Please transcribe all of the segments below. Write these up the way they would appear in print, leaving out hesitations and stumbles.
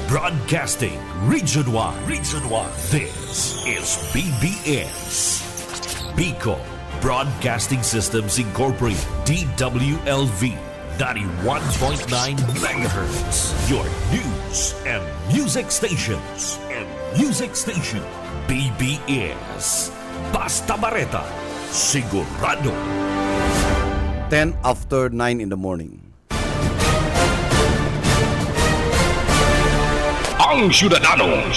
Broadcasting Region 1. Region 1. This is BBS. Bicol Broadcasting Systems Incorporated. DWLV. 91.9 megahertz. Your news and music stations. BBS. Basta Bareta. Sigurado. 10 after 9 in the morning. Ang Syudadano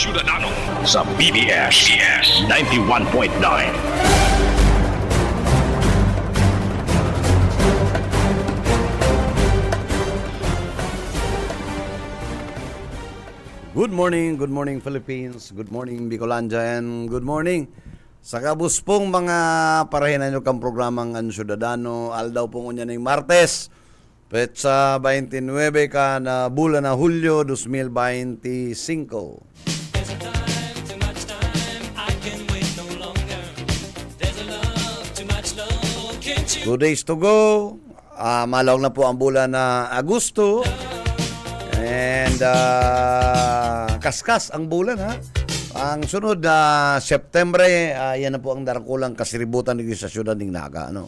sa BBS 91.9. Good morning Philippines, good morning Bicolandia, and good morning sa kabuspong mga parahinan nyo kang programang Ang Syudadano. Aldaw pong unya ng Martes, petsa 29 ka na bulan na Hulyo 2025. There's a time, too much time, I can wait no longer. There's a love, too much love, can't you? 2 days to go. Malawag na po ang bulan na Agosto. And kaskas ang bulan, ha. Ang sunod na September, yan na po ang darakulang kasiributan dito sa siyudad ng Naga, ano.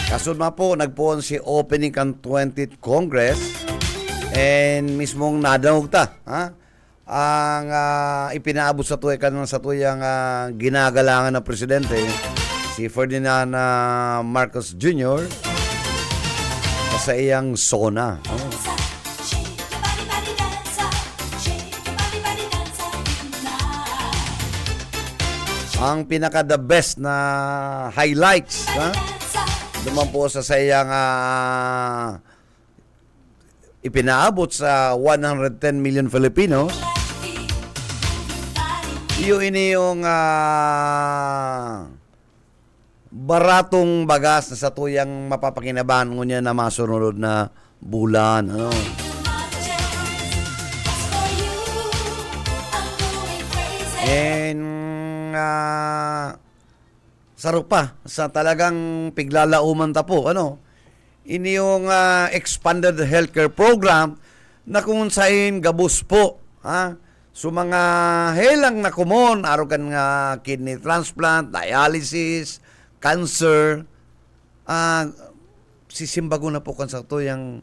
Kasunod na po, nagpuon si opening kan 20th Congress and mismong nadawag ta, ha? Ang ipinaabot sa tuyang ginagalangan ng presidente, si Ferdinand Marcos Jr. sa iyang SONA. Oh. Ang pinaka-the best na highlights, ha? Duman po sa sayang ipinaabot sa 110 million Filipinos. Ini yung baratong bagas na sa tuyang mapapakinabangan niya na masunod na bulan. Ano? And sarap pa sa talagang piglalauman ta po, ano? Ini yung expanded healthcare program na kung saan gabos po, ha? So mga helang na kumon, araw kan nga kidney transplant, dialysis, cancer, sisimbago na po kan sa tuyang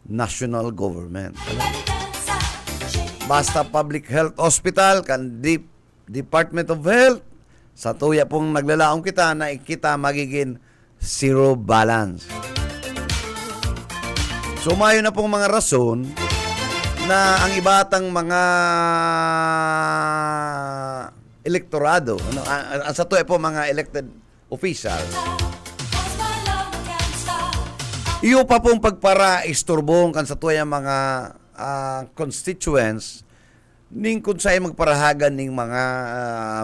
national government. Ano? Basta Public Health Hospital, kan Department of Health, sa tuya pong naglalaong kita na kita magiging zero balance. So mayo na pong mga rason na ang ibatang mga elektorado, ano, sa tuya po mga elected officials, iyo pa pong pagpara-isturbong kan sa tuya mga constituents ning kung sa'yo magparahagan ning mga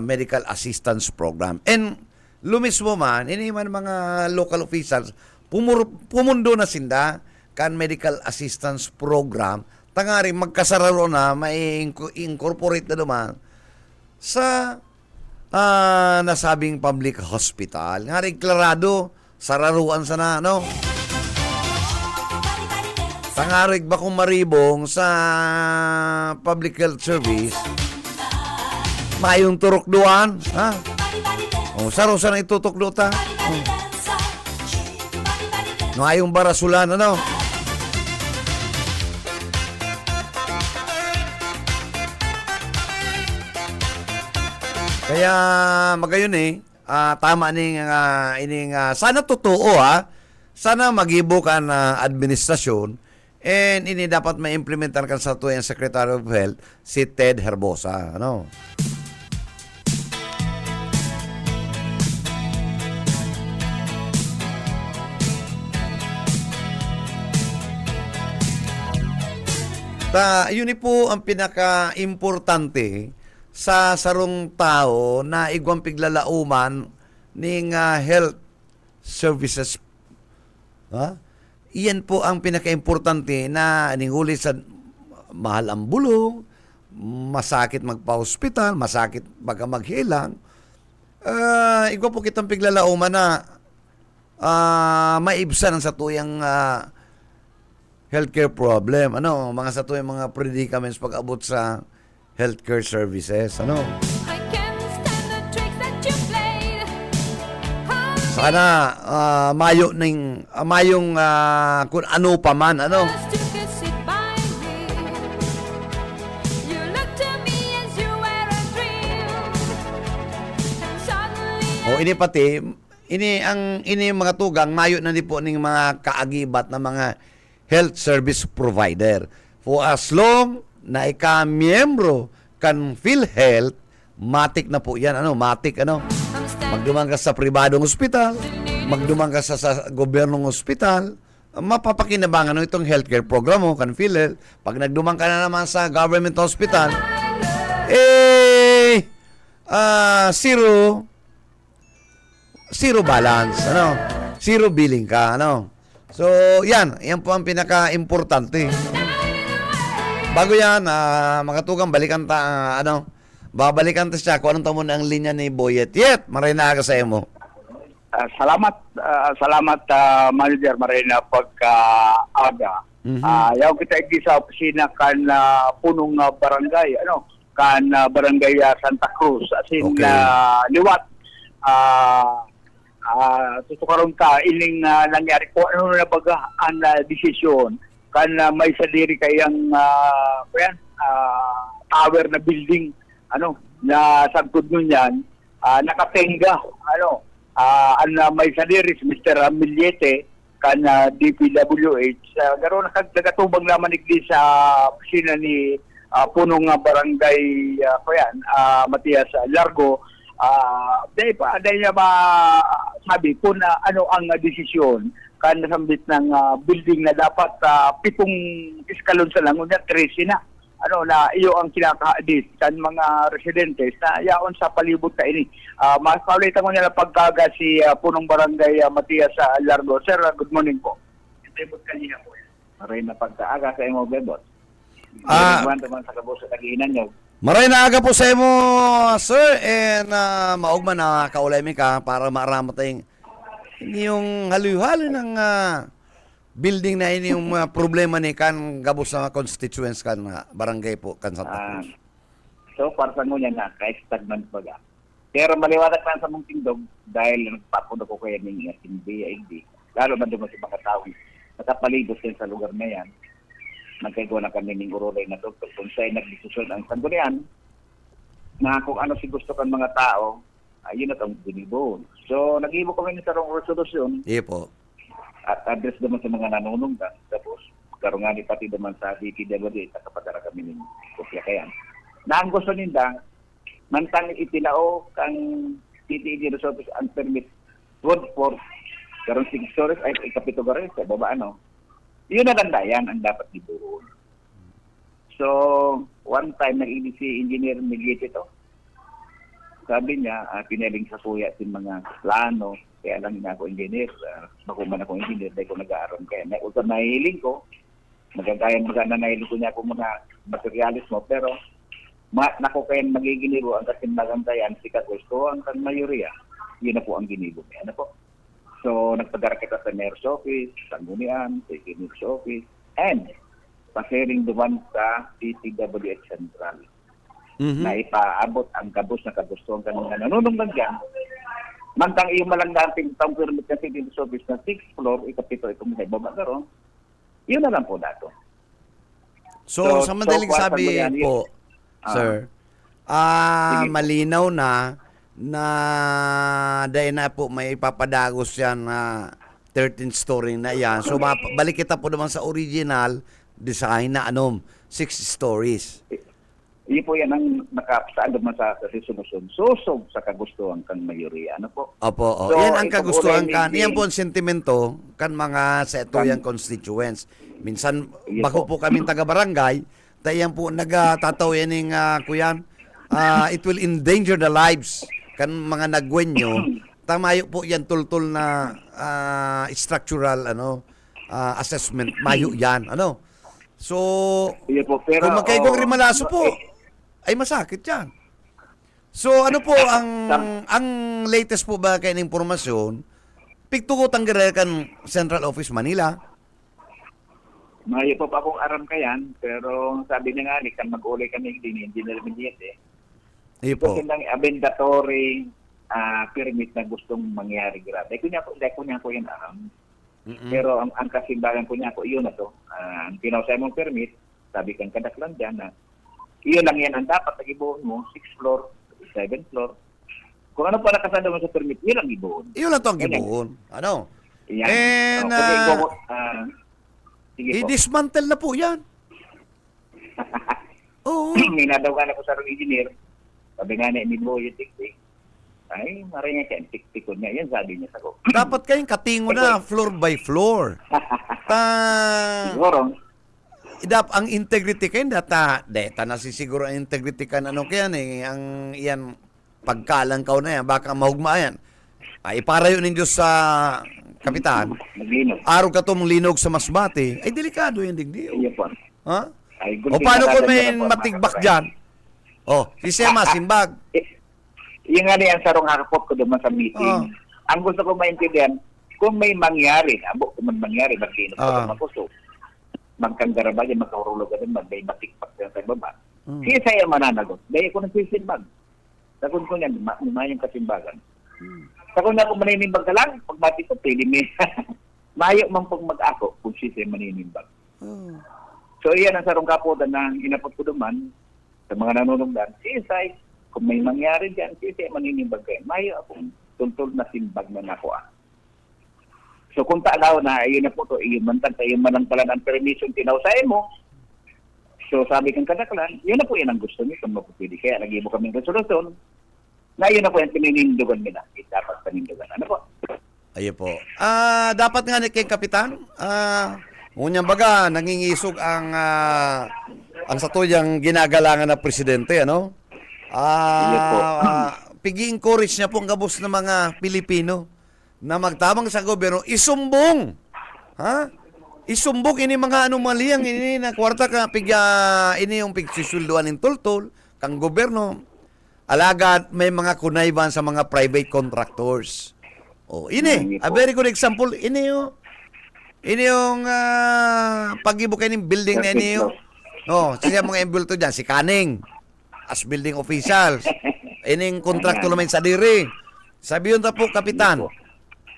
medical assistance program. And lumismo man, ini man mga local officials, pumundo na sinda kan medical assistance program, tangari magkasararo na, may incorporate na naman sa nasabing public hospital. Ngari klarado, sararuan sana, no? Tangarig ba kung maribong sa public health service, mayong turok duan, ha? O, saro sana itutok do ta? Mayong barasulan, ano? Kaya magayon tama ning ining sana totoo, ha? Sana magibo kan administrasyon. And ini dapat ma-implementan kan sa tuyang Secretary of Health, si Ted Herbosa, ano? Yun po ang pinaka-importante sa sarong tao na igwang piglalauman ning health services. Ha? Iyan po ang pinaka-importante na ninguli sa mahal ang bulong, masakit magpa-hospital, masakit baga maghilang. Igwa po kitang piglalauman na maibsan ang satuyang healthcare problem. Mga satuyang mga predicaments pag-abot sa healthcare services. I can't stand the tricks that you played. Sana mayong kung ano pa man. Just you could sit by me. You look to me as you were a dream. And suddenly Ini pati ini mga tugang mayo na di po ning mga kaagibat na mga health service provider. For as long na ika-miyembro kan PhilHealth, matik na po yan. Matik. I'm standing Magdumang ka sa pribadong ospital, magdumang ka sa gobyernong ospital, mapapakinabangan itong healthcare program mo, kan PhilHealth. Pag nagdumang ka na naman sa government hospital, zero balance, zero billing ka, So, yan po ang pinaka-importante. Bago yan, mga tugang, balikan babalikan ta siya kung anong tamo na ang linya ni Boyet. Maray na aga sa imo. Salamat, manager Marina pagka-aga. Yaw kita igi sa opisina kan punong barangay, barangay Santa Cruz, asin Okay. liwat. Tutukaroon ka, iling nangyari ko, ano na baga ang desisyon, kan may sadiri kayang tower na building, na sagkod nun yan, nakatenga, ang may sadiri si Mr. Millete, kan DPWH, garo nagatubang naman igli sa opisina ni punong barangay Matias Largo. Dahil niya sabi kung ano ang desisyon kan nasambit ng building na dapat 7 eskalon sa langon na 13 na. Na iyo ang kinakaadit kan mga residentes na yaon sa palibot ka ini. Makaulitan ko nila pagkaga si punong barangay Matias Largo. Sir, good morning po. Bebot kanina po. Maray na pagkaaga sa imo, Bebot. Naman sa kabos sa tagiinan niyo. Maray na aga po sa imo, sir, and maugman na kaulay mi ka para maaramat tayong yung halo-halo ng building na ini yung problema ni kan gabos sa constituents kan barangay po kan Santa Cruz. So, para sa ngunya na, kahit stagnant baga. Pero maliwanag lang sa mong tindog dahil nagpapuno ko kaya ng hindi, lalo na dumas sa mga tao. Nakapalibot din sa lugar na yan. Nagkagawa na kami ng urolay na doktor kung sa'y nagdiskusyon ang sanggunian na kung ano si gusto kan mga tao, yun at ang binibon. So, nag-ibo kami ng sarong resolusyon Po. at address naman sa mga nanununggan. Tapos, karoon nga ni pati naman sa DPWD, nakapadara kami ng kopya kayan. Na ang gusto ninda, mantang itinao kang TTD Resources and Permit Road for karoon 6 stories, ay ikapito ka rin sa baba, yun na gandayan ang dapat dibuon. So, one time nag-inis si Engineer Miliete ito. Sabi niya, pinaling sa kuya sin mga plano, kaya lang na ako engineer, makuman ako engineer, dahil ko nag-aaral kaya. Ultra nahihiling ko, magagayan na nahihiling ko niya ako mga materialis mo, pero nako kaya magiginibo ang kasimbagantayan, si Kagusto, ang mayoriya, yun na po ang ginibo niya. So, nagpadara kita sa Mayor's Office, sa Gunian, sa Engineer's Office, and pasiring duman sa DPWH Central. Na ipaabot ang kabus na kagustuhan ka mga nanununggan dyan. Mantang iyo malangganting taong permit na City Office na 6th floor, ikapito itong may baba karon. Yun na lang po dato. So, sa madaling far, sabi Sanggunian, po, sir, malinaw na dahil na po may ipapadagos yan na 13th story na yan. So, balik kita po naman sa original design na 6 stories. Iyon po yan ang nakapasaan naman sa resolution. Susog sa kagustuhan kang mayoriya. Po? Opo. So, yan ang kagustuhan ito po, kan. Yan po ang sentimento kan mga sa itoyang constituents. Minsan, Yes, bako po kami taga-barangay, tayo po nagatataw yan ng kuyan. It will endanger the lives kan mga nagwenyo. Tamayo po yan tultul na structural assessment. Mayo yan. So, Iyo po, pero... kung magkaigwang oh, rimalaso po, ay masakit yan. So, ano po Tam- ang latest po ba kayo ng informasyon? Pigtukutang kan Central Office Manila. Mayo po pa akong aram kayan, pero sabi niya nga, kan mag-uli kami, hindi na namin yet eh. Iyo Ito po. silang mandatory permit na gustong mangyari. Grabe. Kunya ko yan aram. Pero ang kasimbagan ko niya ko, iyon na to. Ang pinausay mong permit, sabi kang kadaklan dyan na, iyon lang yan ang dapat nagibuon mo, 6th floor, 7th floor. Kung ano pa nakasada mo sa permit, yun ang gibuon. Iyo lang to ang Ganyan. gibuon. Ano? Yan. And, sige po. i-dismantle na po yan. Oo. Minadawagan ako sa engineer. Sabi nga na, mo yung tiktik. Ay, maraming siya, tiktik ko niya. Yan sabi niya sa ko. Dapat kayong katingo na floor by floor. Siguro, Ang integrity kayo, data nasisiguro ang integrity ka ano kaya ang iyan pagkalang ka na yan, baka mahugma yan. Ay, iparayo ninyo sa kapitan, naglinog. araw ka itong linog sa masbate, ay delikado yung digdiyo. Iya po. Ha? Ay, O paano kung may matigbak dyan? O, si Sema, simbag. Yung nga ang sarong hakapot ko duman sa meeting. Oh. Ang gusto ko maintindihan, kung may mangyari, kung may mangyari, maglinog Ah. ko makuso, magkanggaraba yan, magkaurulog ka din, may batikpak yan sa baba. Mm. Siya sa'yo mananagot. Dahil ko nagsisimbag. Sakon ko yan, yung kasimbagan. Sakon na kung maninimbag ka lang, pag mati ko, pwede may mayo man pag mag-ako kung siya sa'yo maninimbag. Oh. So, iyan ang sarong kapotan na inapot ko duman sa mga nanunungdan. Sisay, kung may mangyari dyan, sisay maninimbag kayo. Mayo akong tuntol na simbag na nako ah. So, kung taalaw na, ayun na po to, iyon man tag, ayun man ang pala ng permission tinausay mo. So, sabi kang kadaklan, yun na po yan ang gusto niyo kung mapupili. Kaya lagi mo kaming resolusyon na yun na po yung pininindugan nila. Dapat panindugan. Ano po? Ayun po. Dapat nga kay kapitan, ngunyang baga, nangingisog ang satuyang ginagalangan ng presidente, ano? Yes po. Pigi-encourage niya po ang gabos ng mga Pilipino na magtabang sa gobyerno, isumbong. Ha? Isumbong ini mga anomaliyang ini na kwarta ka ini yung pigsisulduan ng tultol kang gobyerno. Alagad may mga kunayban sa mga private contractors. Oh, ini, a very good example. Ini yung pag-ibo kayo ng building na ini. Oh, siya mga embulto dyan, si Kaning as building officials. Ini yung kontrakto naman sa diri. Sabi yun na po, kapitan.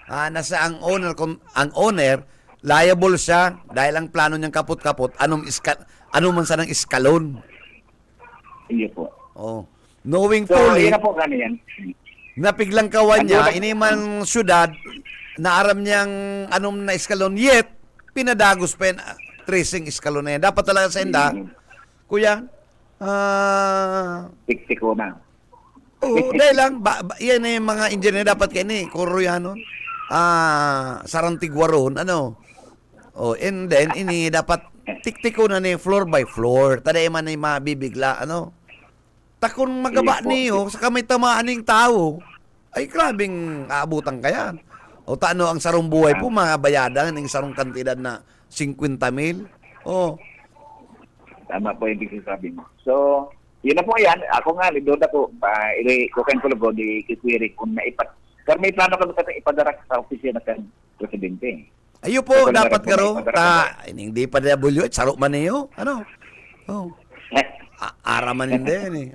Nasa ang owner liable siya dahil ang plano niyang kapot-kapot ano man sa ng iskalon. Iya po. Oh. Knowing So, fully yun na po gano'n yan. napiglang kawan niya ini man syudad naaram niyang anong na iskalon yet pinadagos pa yan, tracing iskalon na yan. Dapat talaga sa enda, kuya, Tik-tik ko na. oo, dahil lang, yan yung mga engineer dapat kayo ni, Kuroyanon, Sarantigwaron, ano, and then, ini dapat, tiktiko na ni, floor by floor, taday man ay mabibigla, ano, takon magaba Yes po. niyo, sa may tamaan ng tao, ay grabing aabutan kaya. O taano ang sarong buhay po, mabayadan ng sarong kantidad na 50,000. Oh, Tama po yung sabi mo. So, yun na po yan. Ako nga, lidood ako, kukain ko lugo, di kikwiri kung naipat. Pero may plano kami kasi ipadarak sa opisina ng presidente. ayo po, Ito na dapat rin po, karo, may pagkakataon. hindi pa W, sarok man niyo, ano, oh. Araman hindi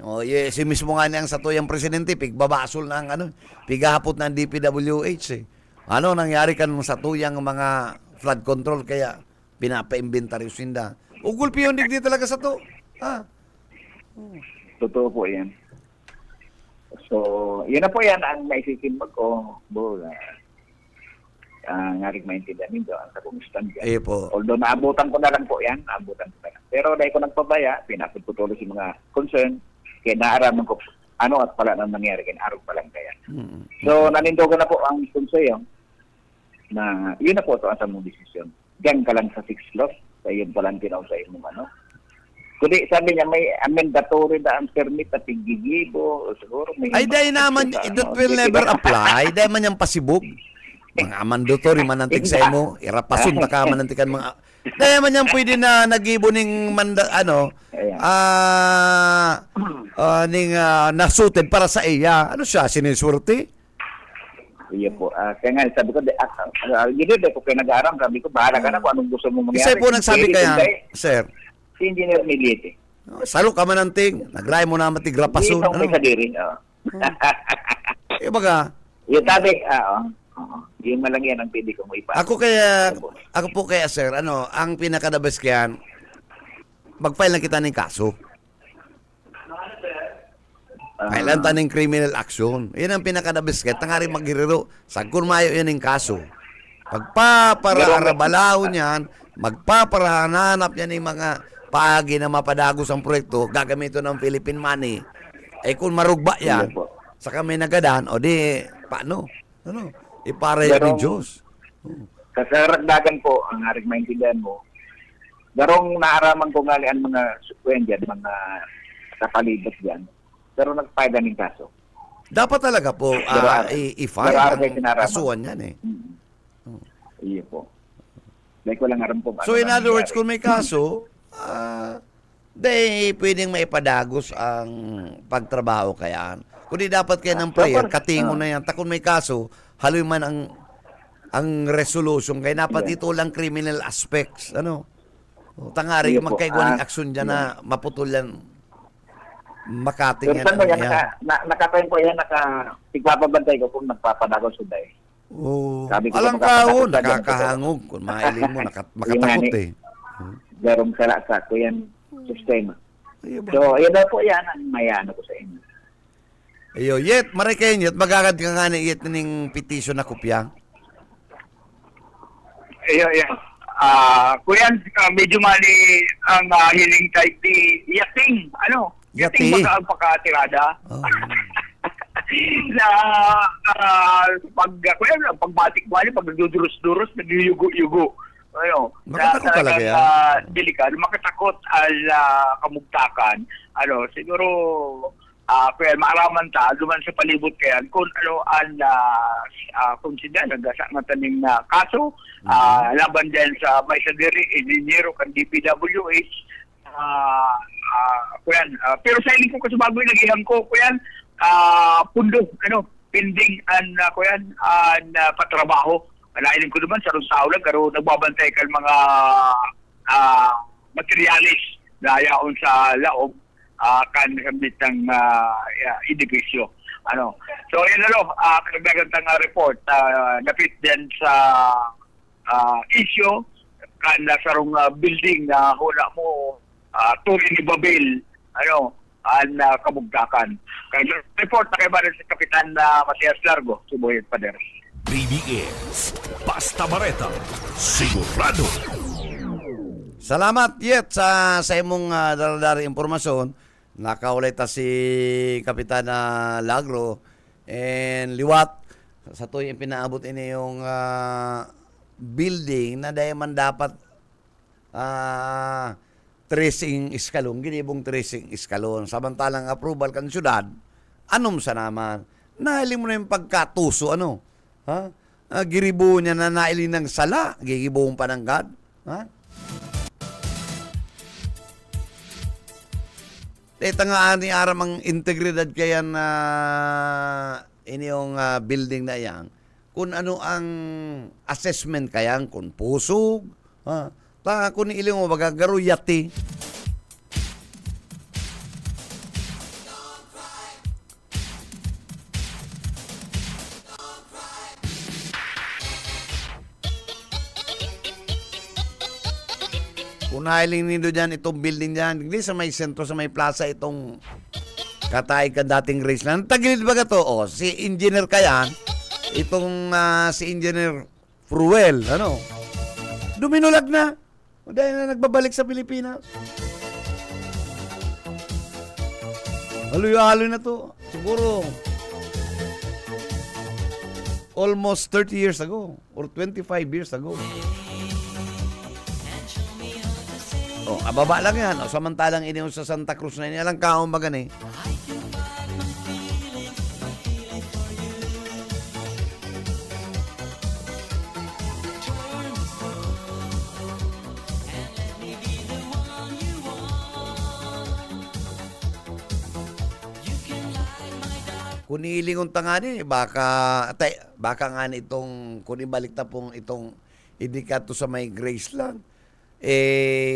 si mismo nga niyang sa tuyang presidente pigbabasol ng pigahapot ng DPWH Ano nangyari kan sa tuyang mga flood control kaya pinapa-inventaryo sinda. Ugul piyon digdi talaga sa to. Totoo po yan. So, yun na po yan ang naisisimbag ko. Ngaring maintindihan nito ang sa kumustan dyan. Eh po. Although naabutan ko na lang po yan, Pero dahil ko nagpabaya, pinapagputuloy si mga concern, kaya naaraman ko ano at pala nang nangyari, kaya naarog pa lang kaya. So, nanindogan na po ang konseyo na yun na po ito ang sa mong desisyon. Diyan ka lang sa 6th floor, sa yun pa lang tinausay mo Kundi sabi niya may mandatory na ang permit at gigibo, siguro may... Ay dahil naman, that will never apply. Dahil man yung pasibog. Mga mandatory manantig sa mo, irapasun ta ka manantikan mga Dahil man yan pwede na nagibo ning Ayan. ning nasuted para sa iya. Ano siya, siniswerte? Iya po. Kaya nga, sabi ko, gino ko kayo nag-aaram, sabi ko, bahala ka na kung anong gusto mo mangyari. Isa po nagsabi kaya, sir. Si Engineer Miliete. Salo ka man anting, nagray mo na matigrapason. Dito may kadiri. Baga, Yung sabi, yung malang yan ang pwede kong ipa. ako po kaya, sir, ang pinaka-the best kaya, mag-file na kita ng kaso. Kailan ta ng criminal action. Yan ang pinaka-the best kaya, tangari maghiriro. Sagkun mayo yan ng kaso. Pagpaparabalahon yan, magpaparahanap yan ng mga paagi na mapadagos ang proyekto, gagamito ng Philippine money. Eh kung marugba yan, Iya po. saka may nagadan, o di, paano? Iparaya Pero- ni Diyos. Kasaragdagan po, ang haring maintindihan mo, darong naaraman ko nga ang mga sukwen dyan, mga kapalibot dyan, pero nagpayda ng kaso. Dapat talaga po, i-file Pero ang sinaraman. kasuhan yan eh. Iyo po. Like walang aram po. So in other words, kung may kaso, pwedeng maipadagos ang pagtrabaho kayaan. Kundi dapat kayo ng prayer, katingo na yan. Kung may kaso, haloy man ang resolution. Kaya dapat ito lang criminal aspects. Tangari, Iyo po. magkaiguan ng aksyon dyan na maputol yan. Makating Pero yan. saan mo yan, yan. nakatayin ko yan, tigpapabantay ko kung nagpapadagaw sa day. Oh, Sabi ko, alang magkakatakot ka, ka dyan. nakakahangog. Kung mailing mo, makatakot eh. Darong sa ko yan sistema. Iyo ba? So, yun na po yan ang mayano ko sa inyo. Ayo, yet, maray kayo yet, magagad ka nga na yet ng petition na kopya. Yeah. Kuya, medyo mali ang hiling type ni Yating. Yati. Yating pagkatirada. Oh. Na pagbatik-balik, pag nagduduros-duros, nagyuyugo-yugo. Makatakot talaga yan. Delikado, makatakot al kamugtakan. Siguro, kaya maaraman ta, duman sa palibot kaya, kung kung sila, nagasa nga taning kaso, laban din sa may sadiri, engineero, kan DPWH, kuyan. Pero sa iling ko kasi bago yung nagihang ko, kuyan, pundo, pending kuyan, patrabaho. Nailing ko naman sa Rosaula, pero nagbabantay ka mga materialis na yaon sa laob, kan bitang edukasyo. So, yun karagdagan tang report, napit din sa issue, kan sarong building na hula mo, tuloy ni Babel, ang kabugtakan. Kaya report na kayo ba rin sa Kapitan Matias Largo, Suboyet Pader. BBS Basta Bareta, sigurado. Salamat yet sa imong daradari impormasyon. Nakaulit ta si Kapitan Lagro and liwat sa to yung pinaabot ini yung building na dahil man dapat tracing iskalon, ginibong tracing iskalon. Samantalang approval kan syudad, anom sa naman. Nahiling mo na yung pagkatuso, Ha? Giribo niya na nailin ng sala, gigibuong pananggad. Ha? Tangaan ni aram ang integridad kaya na inyong building na yan. Kung ano ang assessment kaya, kung pusog, kung iling mo baga garuyati. Kung nahiling nindo dyan, itong building dyan, hindi sa may sentro, sa may plaza, itong katay ka dating Graceland. Tagilid ba ka to? Si engineer kaya, itong si engineer Fruel, duminulag na. O dahil na nagbabalik sa Pilipinas. Haloy-haloy na to. Siguro, almost 30 years ago, or 25 years ago. Ababa lang yan. Samantalang ini sa Santa Cruz na ini. Alang kaong bagan eh. kung ilingon ta nga ni, baka nga ni itong, kung ibalik ta pong itong idikato sa may grace lang,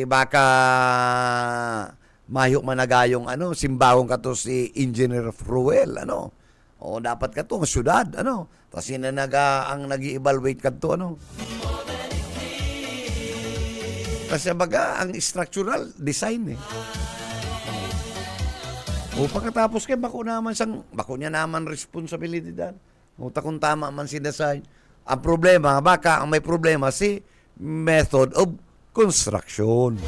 baka mayo managayong simbawong kato si Engineer Fruel, o dapat kato ng syudad, tapos ang nag-evaluate kato, kasi baga ang structural design o pagkatapos kay bako niya naman responsibilidad. O kung tama man si design. Ang problema, baka ang may problema si method of construction.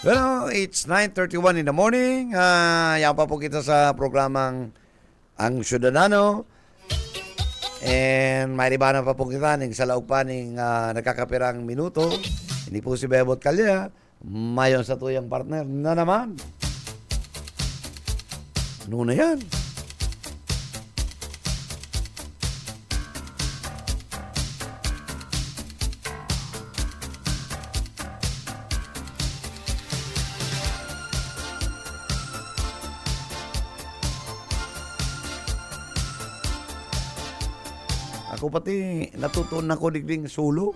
Well, it's 9:31 in the morning. Yan pa po kita sa programang Ang Ciudadano. And may ribana pa po kita ng sa laog pa ng nagkakapirang minuto. Hindi po si Bebot Calya. Mayon sa tuyang partner na naman. Ano na yan? Ako pati natutunan ko digding solo.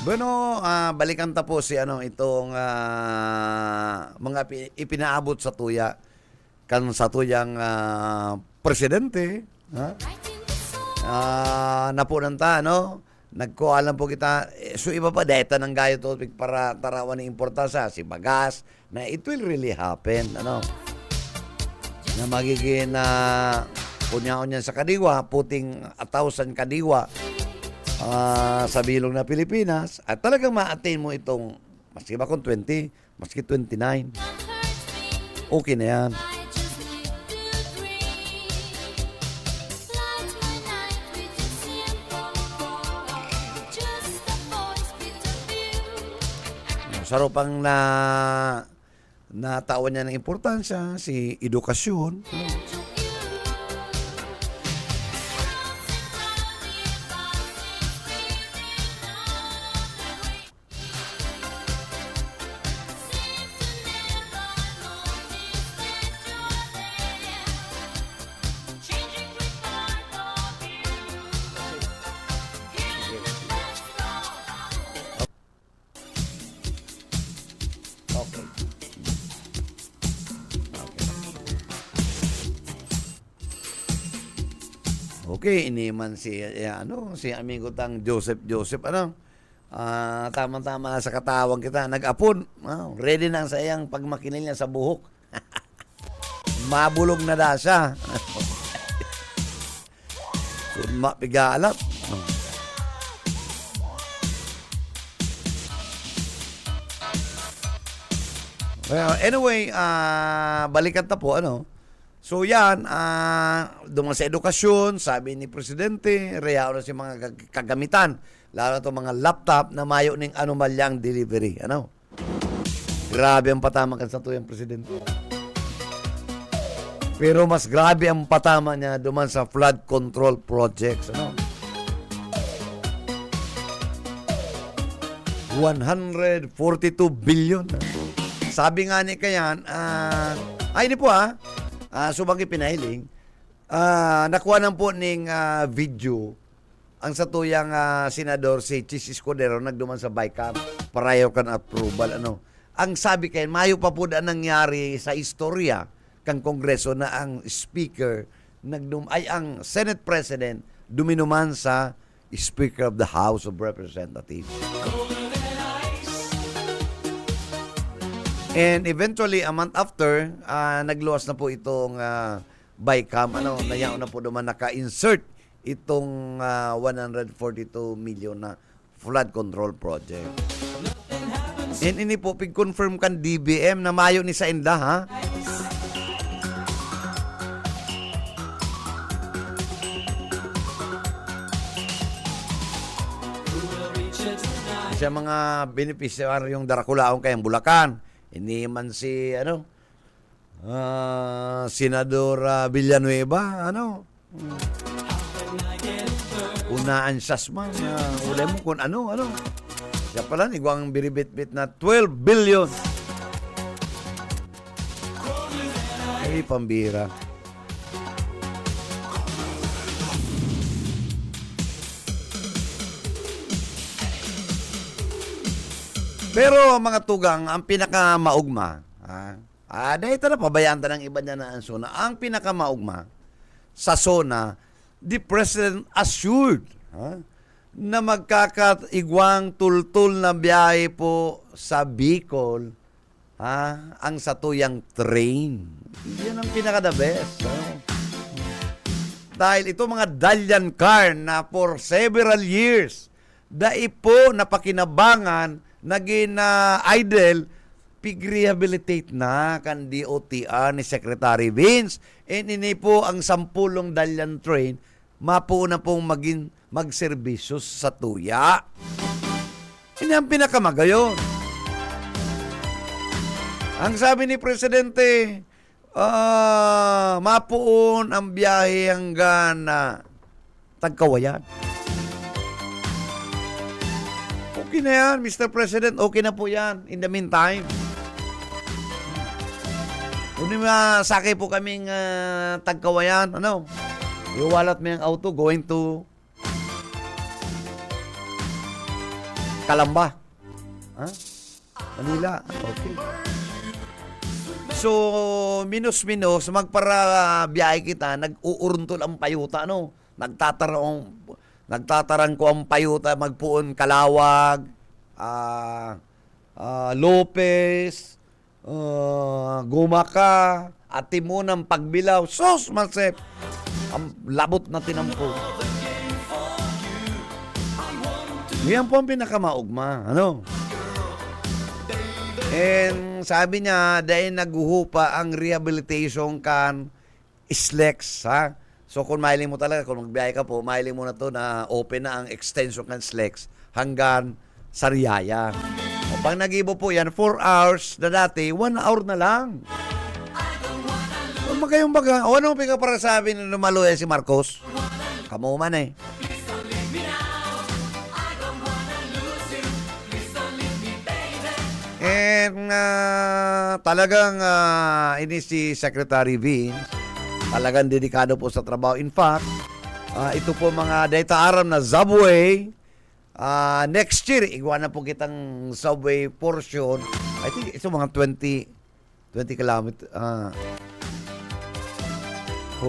Bueno, balikan ta po si itong mga ipinaabot sa tuya kan sa tuyang presidente, napunanta nagkualam po kita, so iba pa data ng gayo to para tarawan ng importansya si Bagas na it will really happen na magiging kunya-kunya sa kadiwa, puting 1,000 kadiwa sa bilog na Pilipinas at talagang ma-attain mo itong maski ba kung 20, maski 29 okay na yan. Saro pang natawan niya ng importansya si edukasyon. Okay, iniman si amigo tang Joseph tama-tama sa katawang kita nag-apon. Ready na ang sayang pagmakinil niya sa buhok. Mabulog na da siya. Sudma pigalap. Well, anyway, balikan ta po So yan, doon sa edukasyon, sabi ni Presidente, reao na si mga kagamitan, lalo na itong mga laptop na mayo ng anomalyang delivery. Grabe ang patama kan sa tuyang Presidente. Pero mas grabe ang patama niya duman sa flood control projects. 142 billion. Sabi nga ni kayan, ay ni po subang pinahiling, nakuha ng po ning video ang satuyang senador si Chis Escudero nagduman sa BICAM prior kan approval. Ang sabi kay mayo pa po na nangyari sa istorya kang Kongreso na ang speaker ang Senate President duminuman sa Speaker of the House of Representatives. And eventually, a month after, nagluwas na po itong BICAM. Nayaon na po naman naka-insert itong 142 million na flood control project. And ini po, pig-confirm kan DBM na mayo ni sa inda, ha? siya mga beneficiaryong Daraculaon kayang Bulacan. Hindi man si, Senador Villanueva, unaan siyas man, ulay mo kung ano. Siya pala, igwang biribit-bit na 12 billion. Ay, pambira. Pero mga tugang, ang pinakamaugma, dahil na pabayaan ta ng iba niya na ang SONA, ang pinakamaugma sa SONA, the President assured na magkakaigwang tultul na biyahe po sa Bicol ang satuyang train. Yan ang pinaka-the best. Dahil ito mga Dalian car na for several years, daipo napakinabangan naging idle, pig-rehabilitate na kan DOTR ni Secretary Vince. And ini po ang 10 Dalian train, mapo na pong magserbisyo sa tuya. Ini ang pinakamagayon. Ang sabi ni Presidente, mapuon ang biyahe hanggang Tagkawayan. Okay na yan, Mr. President. Okay na po yan. In the meantime. Kung sakay po kaming Tagkawayan, iwalat mo yung auto going to Calamba. Manila. Okay. So, minus-minus, magpara biyahe kita, nag-uuruntol ang payuta, Nagtatarang ko ang payuta, magpuon Kalawag, Lopez, Gumaka, at Timunang Pagbilaw. Sus, Masep! Ang labot na tinampo. Yan po ang pinakamaugma. And sabi niya, dahil naguhupa ang rehabilitation kan SLEX, So kung mahiling mo talaga, kung magbiyahe ka po, mahiling mo na to na open na ang extension kan SLEX hanggang Sariaya. O pag nag-ibo po yan, 4 hours na dati, 1 hour na lang. O magayong baga, o ano pika para sabi na lumaluya si Marcos? Kamu man eh. And talagang ini si Secretary Vince, talagang dedikado po sa trabaho. In fact, ito po mga data aram na subway, next year, igwa na po kitang subway portion. I think ito mga 20 kilometer, 14?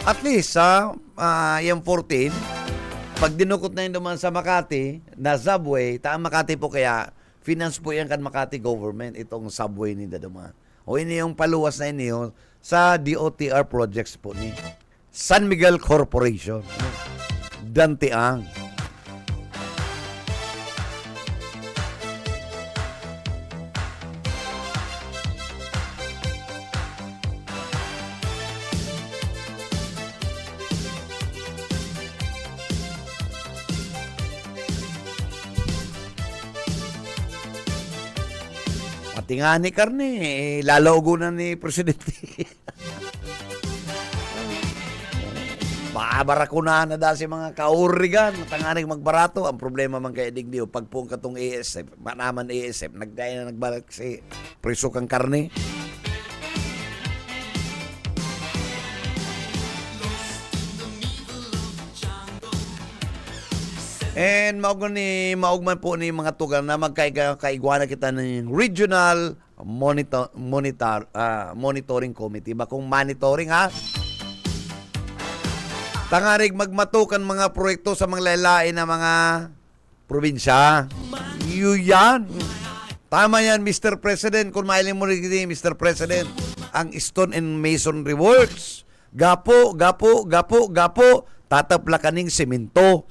At least, yung 14, pag dinukot na yun naman sa Makati, na subway, taang Makati po kaya, finance po yan kan Makati government, itong subway ni Daduma. O ini yung paluwas na iniyo sa DOTR projects po ni San Miguel Corporation. Dantiang. Pati nga ni Karne, lalaugo na ni Presidente. Barakunahan na dahil si mga kaurigan, matanganing magbarato. Ang problema man kay Digdio, pagpung katong ASF, manaman ASF, nagdaya na nagbalik si preso kang Karne. And maugman po ni mga tugal na magkaigwana kita ng Regional Monitoring Committee. Bakong monitoring tangarig magmatukan mga proyekto sa mga lalain na mga probinsya. Yan. Tama yan, Mr. President. Kung mailing mo rin, Mr. President, ang Stone and Masonry Works. Gapo. Tatapla kaning semento.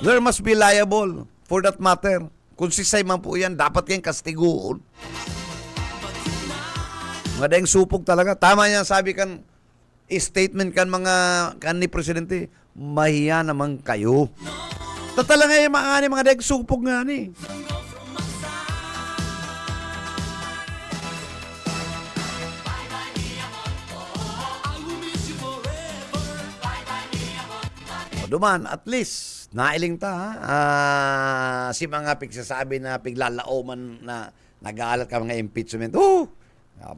There must be liable for that matter. Kung sisay man po yan, dapat kayong kastiguon. Mga daing supog talaga. Tama yan, sabi kan, statement kan mga kan ni Presidente, mahiya naman kayo. Tatala nga yung mga daing supog nga ni. O duman, at least, nailing ta, ha? Si mga pigsasabi na piglalao man na nag-aalat ka mga impeachment.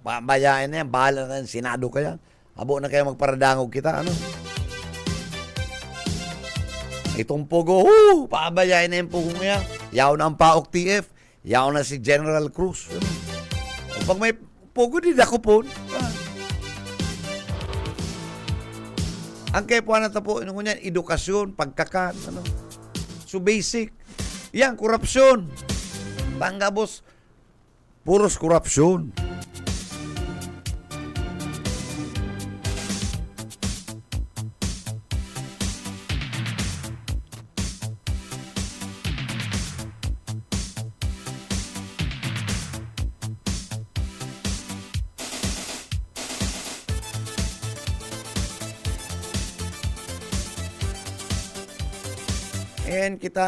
Bayain na yan, bahala na yan, Senado ka yan. Abo na kayo magparadangog kita, ano? Itong pugo, pabayain na yung pugo niya. Yaw na ang PAOK TF, yaw na si General Cruz. Ano? O pag may pugo, di dako po. Ang kepuan na po, ano yan, edukasyon, pagkakan, ano? So basic. Yan, korupsyon. Tangga, boss. Puros korupsyon. And kita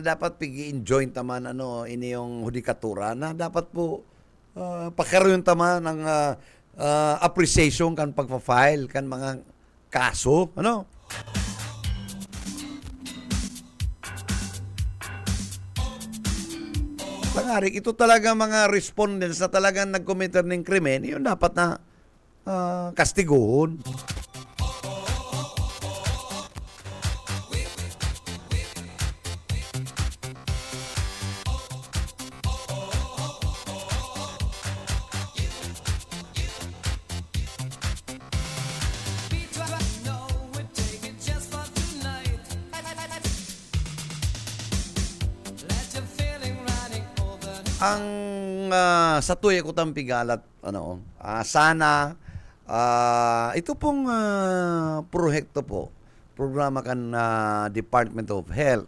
dapat pigi-enjoy taman ano ini yung hudikatura na dapat po pagkaroon taman ng appreciation kan pagpa-file kan mga kaso, ano? Pangari, ito talaga mga respondents na talagang nag-commit ng krimen, yun dapat na kastiguhon. Ang sa tuya ko tang pigalat ano sana ito pong proyekto po programa kan Department of Health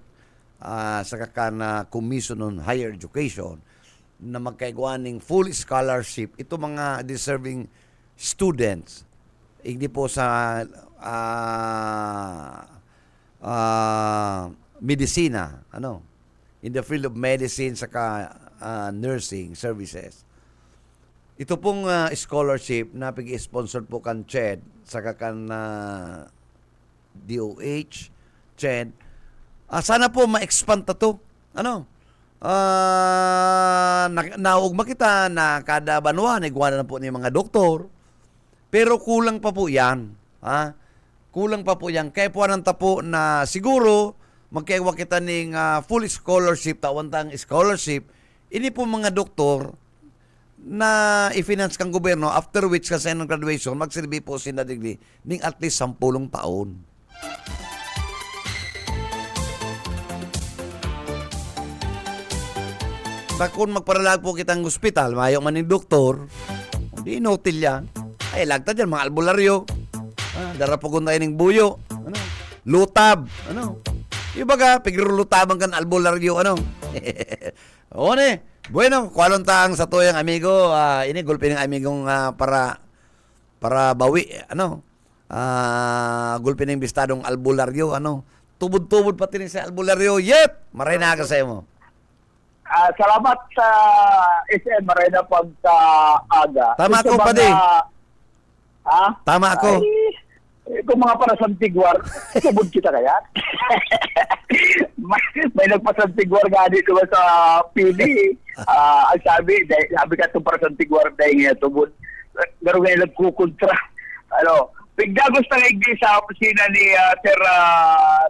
sa kakan Commission on Higher Education na magkaigwaning full scholarship ito mga deserving students hindi po sa medisina ano in the field of medicine saka nursing services. Ito pong scholarship na pig-sponsor po kan CHED saka kan DOH, CHED. Sana po ma-expand ta to. Ano? Naugma kita na kada banwa nagwana na po ni mga doktor. Pero kulang pa po 'yan, ha? Kulang pa po 'yan. Kaya po nanta po na siguro magkaiwa kita ning full scholarship, tawantang scholarship. Ini po mga doktor na i-finance kang gobyerno after which kasi ng graduation, magsilbi po sila degree ning at least 10 taon. Kung magparalag po kitang ospital, mayo man ng doktor, hindi inotil yan. Ay, lagta dyan, mga albularyo. Darapogon tayo ng buyo. Ano? Lutab. Ano? Yung baga, pigrurutabang kan albularyo. Ano? Oo ne. Bueno, kualon taang sa tuyang amigo. Ini gulpi ng amigong para bawi. Ano? Gulpi ng bistadong albularyo. Ano? Tubod-tubod pati rin sa albularyo. Yep! Maray na ka sa mo. Salamat sa SM. Maray na pagka-aga. Tama ko, padi. Ha? Tama ako. Kung mga para santigwar, subod kita kaya? may nagpasantigwar nga dito sa pili. Ang sabi ka itong para santigwar dahil nga tubod. Pero ngayon nagkukontra. Ano, bigla gusto nga igdi sa opisina ni Sir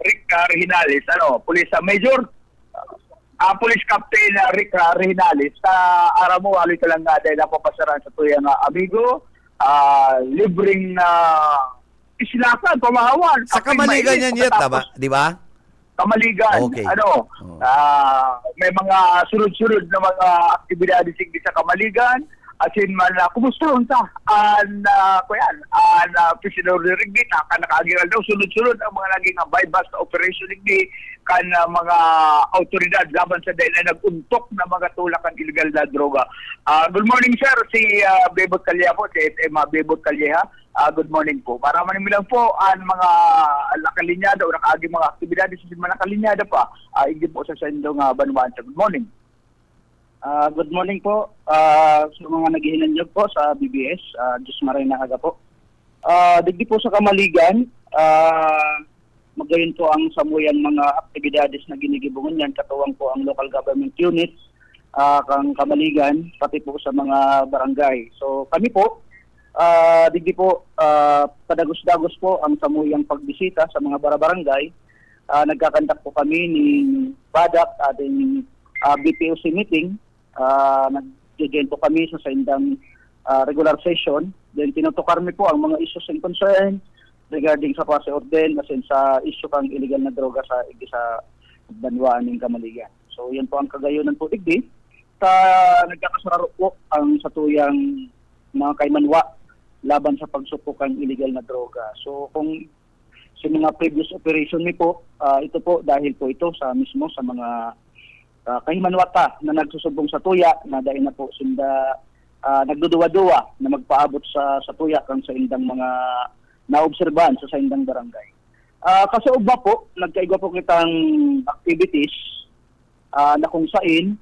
Rick Rehinales, Police Major, Police Captain Rick Rehinales, sa araw mo, wali ka lang nga dahil napapasaran sa tuyang amigo, libreng isilakan, pamahawan. Sa Kamaligan yan yet, di ba? Kamaligan. Okay. May mga sunod-sunod na mga aktibidades sa Kamaligan asin man kumusta unta kuyan President Rigby nakagiral daw sunod-sunod ang mga naging bypass na operation Rigby kan mga autoridad laban sa dahil na naguntok na mga tulakan illegal na droga. Good morning sir, si Bebot Calleja po, si FM Bebot Calleja. Good morning po. Para manimilang po ang mga nakalinyada o nakaaging mga aktibidades sa mga nakalinyada pa, hindi po sa sendong Banwaan. Good morning. Good morning po sa mga naghihinanyog po sa BBS. Diyos maray na aga po. Digdi po sa Kamaligan, magayon po ang samuyan mga aktibidades na ginigibungan yan. Katuwang po ang local government units, kang Kamaligan, pati po sa mga barangay. So kami po, digdi po, padagos-dagos po ang samuyang pagbisita sa mga barangay. Nagkakandak po kami ni Badak ating BPOC meeting. Nag-join po kami sa indang regular session. Then tinutukar mi po ang mga issues and concern regarding sa pase orden as in sa issue kang illegal na droga sa Banwaan ng Kamaligan. So yan po ang kagayonan po digdi. Nagkakasararo po ang satuyang mga kaymanwa laban sa pagsupukang illegal na droga. So kung sa mga previous operation ni po, ito po dahil po ito sa mismo sa mga kahimanwata na nagsusubong sa tuya na dahil na po sinda nagduduwa-duwa na magpaabot sa tuya kang sa indang mga naobserbahan sa indang barangay. Kasi uba po, nagkaigwa po kitang activities na kung saan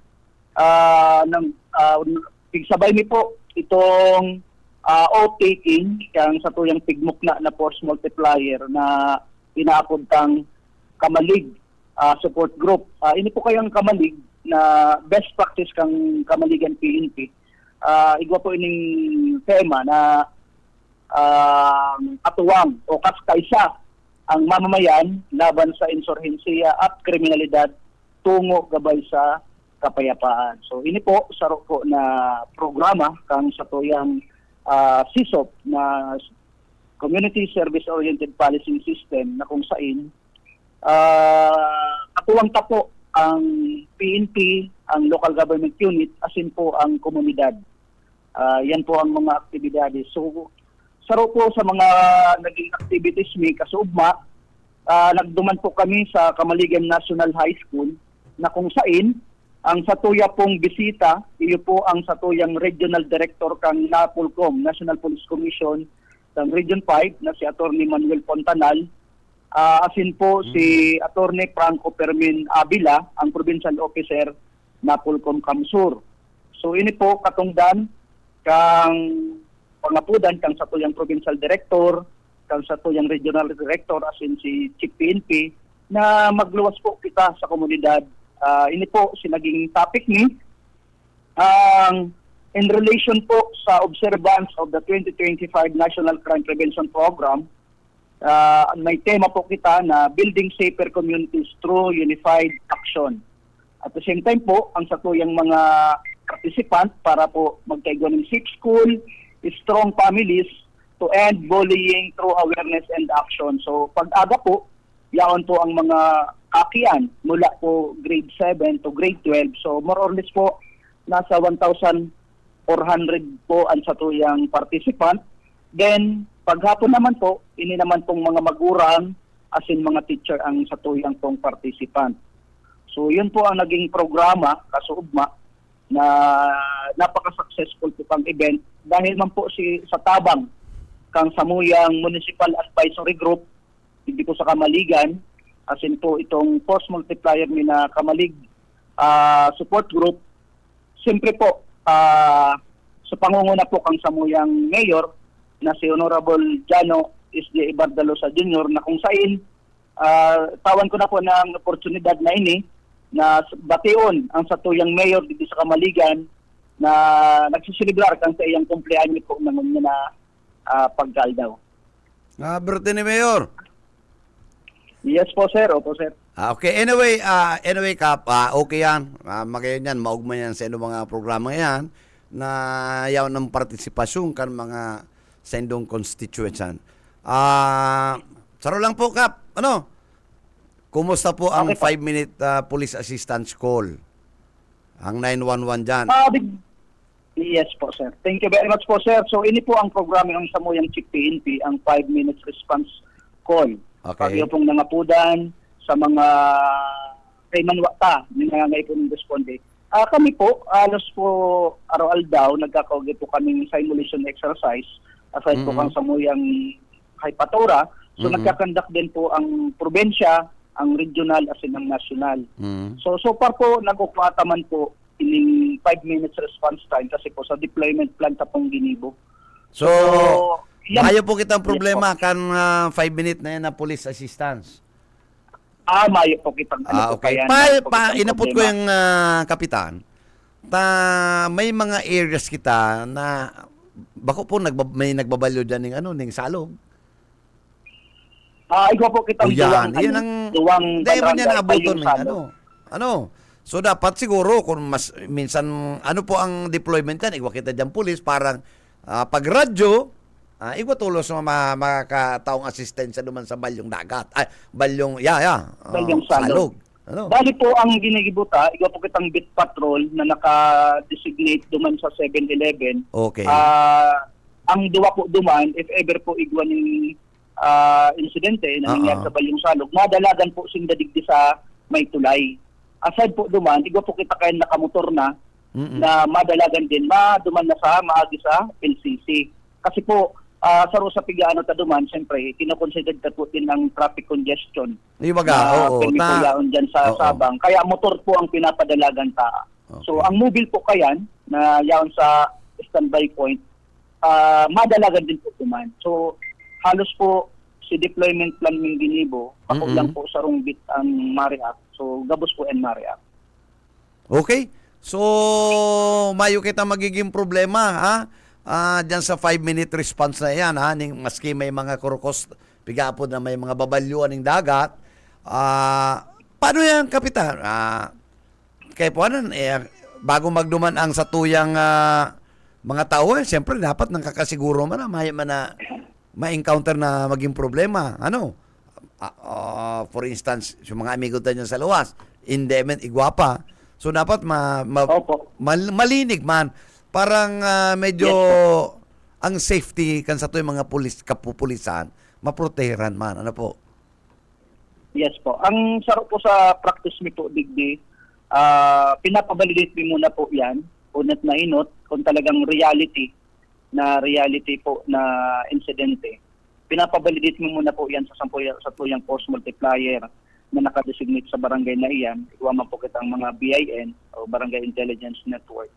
pigsabay mi po itong oath-taking kang sa tuyang pigmukna na force multiplier na inaapod tang Kamalig support group. Ini po kayang Kamalig na best practice kang Kamaligan PNP. Igwa po ining tema na atuwang o kaskaysa ang mamamayan laban sa insurhensiya at kriminalidad tungo gabay sa kapayapaan. So ini po saro po na programa kang sa tuyang CSOP na Community Service Oriented Policing System na kung saan katuwang tapo ang PNP, ang local government unit, asin po ang komunidad. Yan po ang mga aktibidades. So, saro po sa mga naging activities ni kasubma, nagduman po kami sa Kamaligan National High School na kung saan ang satuya pong bisita, iyo po ang satuyang Regional Director kang NAPOLCOM, National Police Commission, ng Region 5 na si Attorney Manuel Pontanal, asin po si Attorney Franco Fermin Avila, ang Provincial Officer NAPOLCOM Kamsur. So ini po katungdan kang pangapudan kang satuyang Provincial Director, kang satuyang Regional Director, asin si Chief PNP, na magluwas po kita sa komunidad. Ini po sinaging topic ni in relation po sa observance of the 2025 National Crime Prevention Program. May tema po kita na Building Safer Communities Through Unified Action. At the same time po, ang satuyang mga participant para po magkaigwa ng safe school, strong families to end bullying through awareness and action. So pag-aga po, yaon po ang mga kakian mula po grade 7 to grade 12. So more or less po, nasa 1,400 po ang satuyang participant. Then, paghapon naman po, ini naman pong mga magurang asin mga teacher ang satuyang pong participant. So yun po ang naging programa kasuugma na napaka-successful po pang event dahil man po sa tabang kang samuyang Municipal Advisory Group hindi po sa Kamaligan asin po itong force multiplier ni na Kamalig support group. Siyempre po sa pangunguna po kang samuyang mayor na si Honorable Jano S.J. Ibardalosa Jr. na kung saan tawan ko na po ng oportunidad na ini na bation ang satuyang mayor dito sa Kamaligan na nagsisilibrar kang sa iyang kumpleanyo po ng na pagkaldaw. Birthday ni Mayor. Yes po sir, opo sir. Okay, anyway Kap, okay yan. Magayon yan, maugma yan sa mga programa yan na yaw ng partisipasyon kan mga sa indong constituency. Saro lang po, Kap. Ano? Kumusta po ang 5-minute police assistance call? Ang 911 dyan. Yes po, sir. Thank you very much po, sir. So, ini po ang programa ng Samuyang Chief PNP, ang 5 minutes response call. Okay. Pag iyo pong nangapudan sa mga kay manwata, nangangay po ng responde. Kami po, alos po araw-al daw, nagkakaugi po kaming simulation exercise aside po kang Samuyang Hypatora. So, nagkakandak din po ang probensya, ang regional as in ang national. So far po, nagkukwataman po ining 5 minutes response time kasi po sa deployment plan ta pong ginibo. So, yan- ayaw po kitang problema Yes po. kan 5 minute na yan na police assistance. Mayo po kitang Okay. Inapot ko yung kapitan. May mga areas kita na bako po may nagbabalyo dyan ng salog. Ikaw po kitang Yan ang duwang hindi man yan barangay, abuton Payong ng Salog. ano. So dapat siguro kung mas minsan ano po ang deployment yan, igwa kita dyan police parang pag radyo igwa tulos sa makakataong asistensya duman sa balyong dagat. Balyong Balyong salog. Ano? Bali po ang ginigibuta, ikaw po kitang beat patrol na naka-designate duman sa 7-Eleven. Okay. Ang duwa po duman, if ever po igwa ng insidente na nangyari sa Balyong Salog, madalagan po sing dadigdi sa may tulay. Aside po duman, igwa po kita kayo nakamotor na madalagan din, duman na sa maagi sa LCC. Kasi po, sa Rosa Pigaano ta duman, siyempre, kinoconsidered ta po din ng traffic congestion. Permi po yaon dyan sa Sabang. Kaya motor po ang pinapadalagan ta. Okay. So, ang mobile po kayan, na yaon sa standby point, madalagan din po duman. So, halos po si deployment plan ng ginibo, ako lang po sa Rungbit ang Mariac. So, gabos po ang Mariac. Okay. So, mayo kita magiging problema, ha? Diyan sa 5-minute response na yan, ha? Maski may mga kurukos, pigapod na may mga babalyuan ng dagat. Paano yan, Kapitan? Kaya po bago magduman ang satuyang mga tao, siyempre dapat nang kakasiguro man na ma-encounter na maging problema. Ano? For instance, yung mga amigo tayo sa luwas, indement, igwapa. So, dapat malinig man. Parang medyo ang safety kan sa to yung mga kapupulisan, maproteheran man. Ano po? Yes po. Ang sarap po sa practice mi po, Digdi, pinapabalidate mi muna po yan, unat na inot, kung talagang reality po na insidente. Pinapabalidate mo muna po yan sa tuyang force multiplier na nakadesignate sa barangay na iyan. Ikuha man po kitang mga BIN o Barangay Intelligence Network.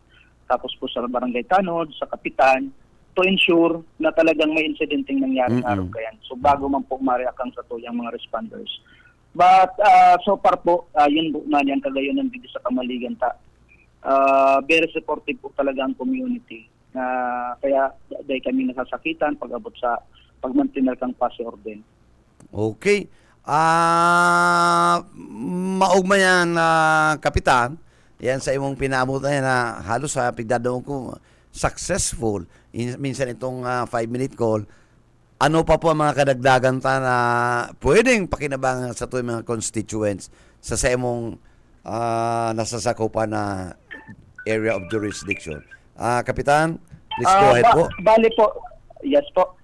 Tapos po sa barangay tanod, sa kapitan, to ensure na talagang may insidenteng nangyari araw kayan. So bago man po ma-react sa tuyang mga responders. But so far po, yun po man yan kagayon ng dito sa Kamaligan ta. Very supportive po talaga ang community. Kaya dahil kami nasasakitan pag-abot sa pagmantinal kang pasi orden. Okay. Maugma yan, Kapitan. Yan sa imong pinabot na yan na halos sa pigdadaon ko successful. Minsan itong 5-minute call. Ano pa po ang mga kadagdagan ta na pwedeng pakinabangan sa tuwing mga constituents sa imong nasasakupan na area of jurisdiction? Kapitan, please go ahead po. Bali po, yes po.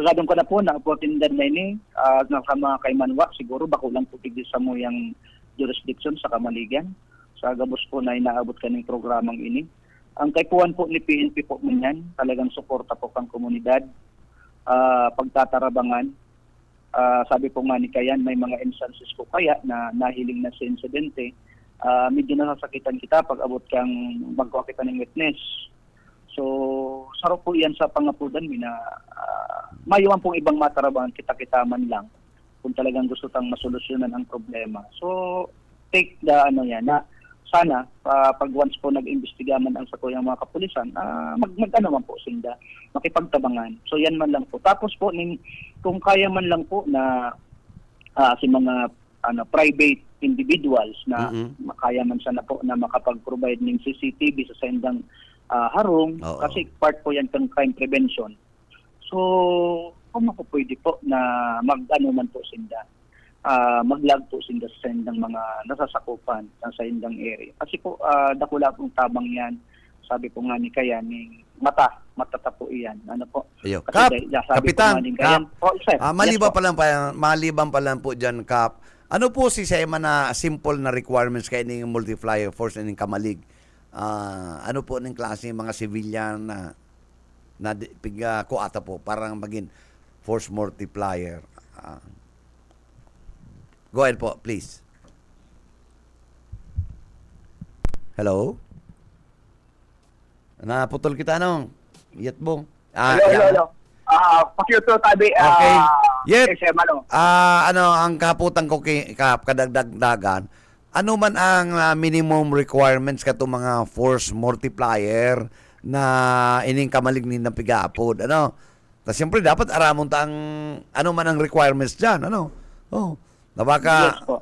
Gadong ko na po na opportunidad na ini ng mga kaymanwa, siguro bako lang po tigil sa muyang jurisdiction sa Kamaligan. Sa gabos po na inaabot kaning programang ini. Ang kaypuan po ni PNP po man talagang suporta po kang komunidad, pagtatarabangan. Sabi po nga ni Kayan, may mga instances po kaya na nahiling na sa insidente. Medyo nasasakitan kita pag abot kang magkuha kita ng witness. So, sarap po yan sa pangapudan na mayuan pong ibang matarabangan kita man lang kung talagang gusto tang masolusyonan ang problema. So, take the na sana pag once po nag-imbestiga man ang sa tuyang mga kapulisan, mag-ano man po sila, makipagtabangan. So, yan man lang po. Tapos po, kung kaya man lang po na si mga private individuals na kaya man sana po na makapag-provide ng CCTV sa sendang harong, kasi part po yan ng crime prevention. So, kung pwede po na mag-ano man po sila, mag-log po sila sa sendang mga nasasakupan sa sendang area. Kasi po, dakula pong tabang yan sabi po nga ni Kayan, ni matatapo iyan. Ano po? Ayo. Kasi Kap, sabi po Kapitan, nga ni Kayan, Kap. po, sir. Maliban Yes, po. maliban pa lang po dyan, Kap. Ano po si Sema na simple na requirements kay ning multiplier force ning kamalig? Ano po ning klase mga civilian na piga ko ata po parang maging force multiplier. Go ahead po, please. Hello? Naputol kita no? Yet bong. Hello. Pakyuto tabi. Okay. Yet, Ano? ano ang kaputan ko kadagdagan, ano man ang minimum requirements kato mga force multiplier na ining kamalig ni napigaapod, ano? Tas siyempre dapat aramon ta ang ano man ang requirements diyan, ano? Oh. Na baka Yes po.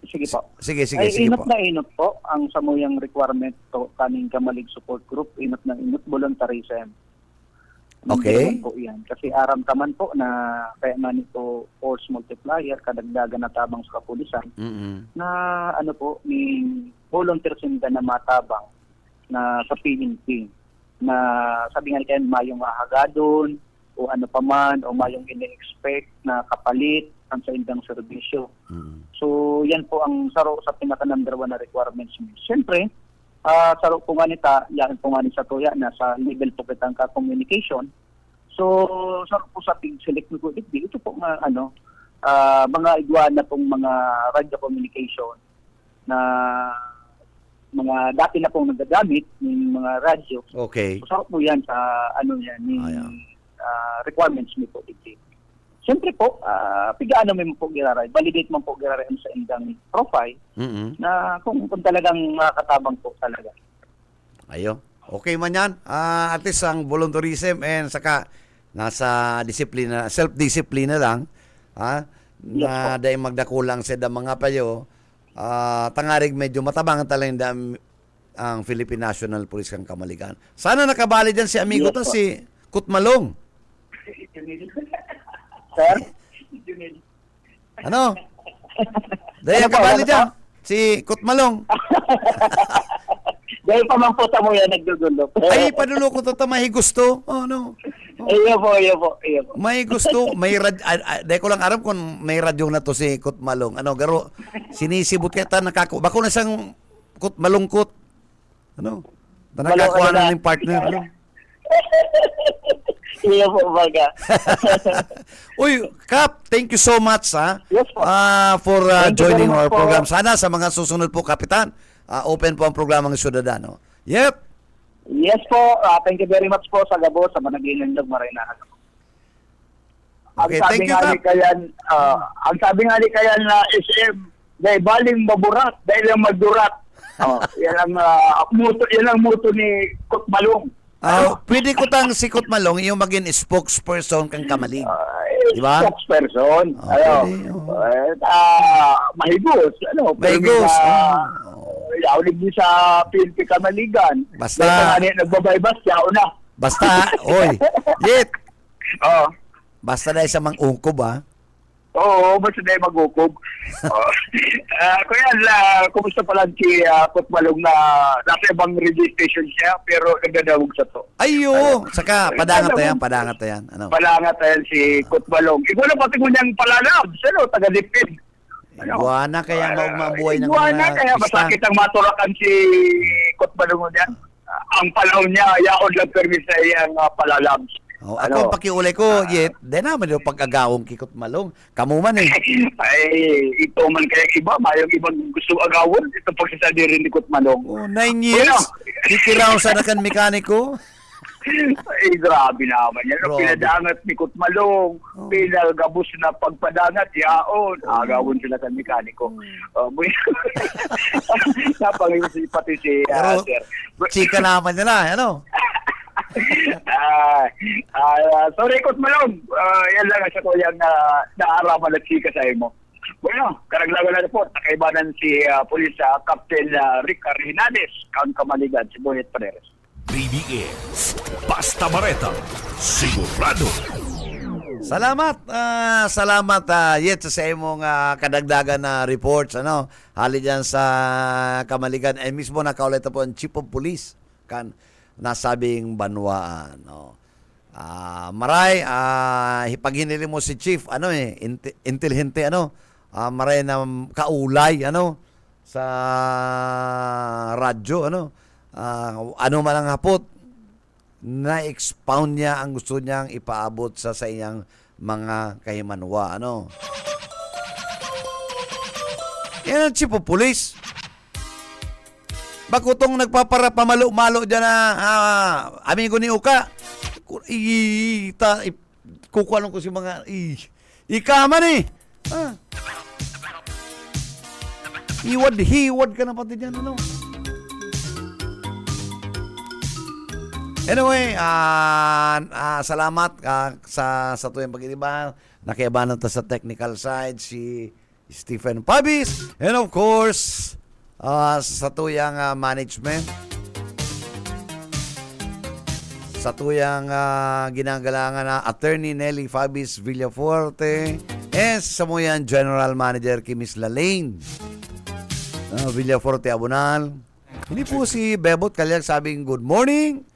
Sige po. Sige Ay, po. inot po ang samuyang requirement to kaning Kamalig Support Group, inot voluntarism. Okay. Po yan. Kasi aram taman po na kaya man ito force multiplier, kadagdagan na tabang sa kapulisan, na ano po, ni volunteerism na matabang na sa PNP, na sabi nga kayo, mayong mahagadon, o ano pa man, o mayong ini-expect na kapalit ang sa indang serbisyo. So, yan po ang saro sa pinaka-number 1 na requirements mo. Siyempre, saro po nga nita, yan po nga ni sa tuya, na sa level po kitang ka-communication. So, saro po sa pig-select mo po, ito po mga, mga iguana pong mga radio communication na mga dati na pong nagagamit ng mga radyo. Okay. So, saro po yan sa, requirements mo po, Siyempre po, pigaano mo po giraray, validate mo po giraray sa indang profile na kung talagang makatabang po talaga. Ayo. Okay man yan. At least ang volunteerism and saka nasa disiplina, self-discipline lang. Na dahil magdakulang sa mga payo, tangarig medyo matabangan talaga ang Philippine National Police kang kamaligan. Sana nakabali dyan si amigo to, si Kutmalong. Sir? Ano? Dahil nakabali dyan, si Kutmalong. Dahil pa man po sa mo yan nagdudulo. Ay, panulo ko to may gusto. Oh, no. Iyo po. May gusto, may dahil ko lang aram kung may radyo na to si Kutmalong. Ano, garo, sinisibot kita, bako na siyang malungkot. Ano? Nakakuha na ng partner. Ano? Iyo po, baga. Uy, Kap, thank you so much Yes, po. for Thank you joining very our much po. program. Sana sa mga susunod po, Kapitan, open po ang programang Ciudadano. Yep. Yes po, thank you very much po sa gabo sa managinindog marinahan. Okay, thank you, Kap. Ang sabi nga ni Kayan na SM, dahil baling maburat, dahil lang magdurat. Yan ang muto ni Kutmalong. Pwede ko tang si Kutmalong yung maging spokesperson kang Kamalig. Diba? Spokesperson. Pwede, Mahigos. Mahigos. Yaulig din sa PNP Kamaligan. Basta- Nagbabaybas, yao na. Basta, oy, Yet, Oo. basta dahil sa mang-ungkob, Oo, basta na yung mag-ukob. Kuya, kumusta pala si Kutmalong na nasa ibang radio station siya pero nagdadawag sa to. Ayo, saka padangat na yan. Ano? Palangat yan si Kutmalong. Ikaw na pati mo niyang palalab. Sino? Taga-Dipid. Iguana kaya mabuhay ng Iguana, kaya artista. masakit ang maturakan si Kutmalong niya. Ang palaw niya, yaon lang permis sa iyang palalab. Ako ang pakiulay ko, Yet, di naman yung pag-agawong kikot malong. Kamu man eh. Ay, ito man kaya iba, mayong ibang gusto agawon. Ito pagsasabi rin ni Kutmalong. 9 years, kikiraw sa nakan mekaniko. Ay, grabe naman yan. Grabe. Pinadangat ni Kutmalong, pinagabos na pagpadangat, yaon. Agawon sila sa mekaniko. Napangin pati si Pero, Sir. chika naman nila, ano? Sorry, Kutmalong. Yan lang sa kuyang naaraman at chika sa imo. Bueno, karaglagan na po, nakaibanan si Police Captain Rick Arinades, Count Kamaligan, si Boyet Pareres. BBS. Basta Bareta. Sigurado. Salamat yet sa imong kadagdagan na reports hali diyan sa Kamaligan ay mismo nakaulit po ang Chief of Police kan nasabing banwaan maray hipaghinili mo si Chief intelihente maray na kaulay sa radyo man ang hapot na-expound niya ang gusto niyang ipaabot sa iyang mga kahimanwa. Yan ang Chief of Police. Bakutong nagpapamalo-malo dyan amigo ni Uka. Kukuha ko si mga ikaman Hiwad ka na pati dyan, Anyway, salamat sa tuyang pag-iniba. Nakiabanan ta sa technical side si Stephen Pabis. And of course, sa tuyang management. Sa tuyang ginagalangan na Attorney Nelly Fabis Villaforte. And sa muyang General Manager Miss Lalaine Villaforte Abunal. Hindi po si Bebot Kalyag sabing good morning.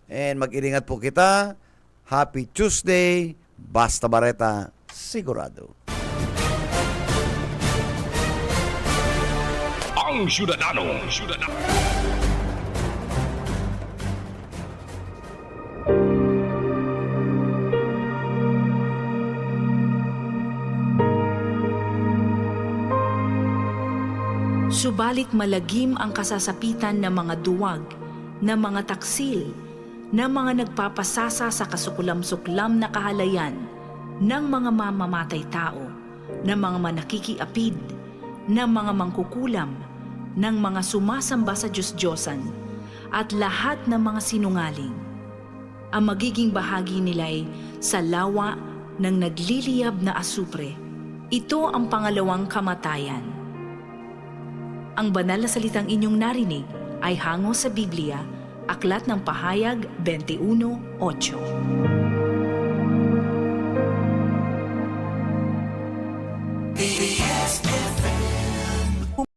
And mag-iringat po kita. Happy Tuesday. Basta Bareta, sigurado. Ang Syudadano. Subalit malagim ang kasasapitan ng mga duwag, ng mga taksil, ng mga nagpapasasa sa kasukulam-suklam na kahalayan, ng mga mamamatay tao, ng mga manakikiapid, ng mga mangkukulam, ng mga sumasamba sa Diyos-Diyosan, at lahat ng mga sinungaling. Ang magiging bahagi nila ay sa lawa ng nagliliyab na asupre. Ito ang pangalawang kamatayan. Ang banal na salitang inyong narinig ay hango sa Biblia, Aklat ng Pahayag 21:8.